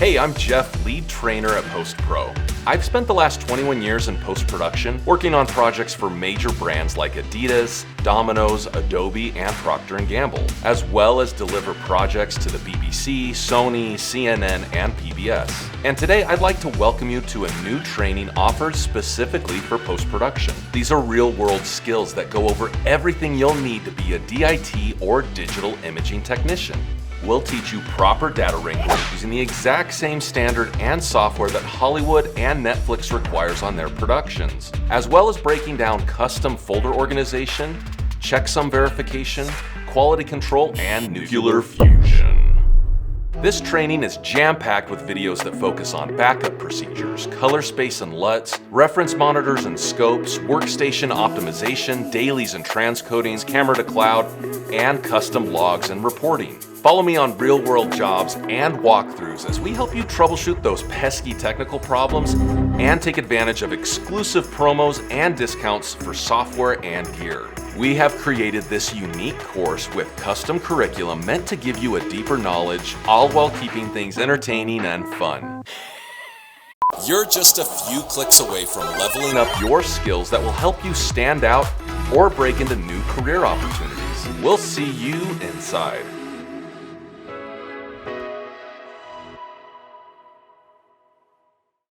Hey, I'm Jeff, lead trainer at Post Pro. I've spent the last 21 years in post-production working on projects for major brands like Adidas, Domino's, Adobe, and Procter & Gamble, as well as deliver projects to the BBC, Sony, CNN, and PBS. And today I'd like to welcome you to a new training offered specifically for post-production. These are real-world skills that go over everything you'll need to be a DIT or digital imaging technician. We'll teach you proper data wrangling using the exact same standard and software that Hollywood and Netflix requires on their productions, as well as breaking down custom folder organization, checksum verification, quality control, and nuclear fusion. This training is jam-packed with videos that focus on backup procedures, color space and LUTs, reference monitors and scopes, workstation optimization, dailies and transcodings, camera to cloud, and custom logs and reporting. Follow me on real-world jobs and walkthroughs as we help you troubleshoot those pesky technical problems and take advantage of exclusive promos and discounts for software and gear. We have created this unique course with custom curriculum meant to give you a deeper knowledge, all while keeping things entertaining and fun. You're just a few clicks away from leveling up your skills that will help you stand out or break into new career opportunities. We'll see you inside.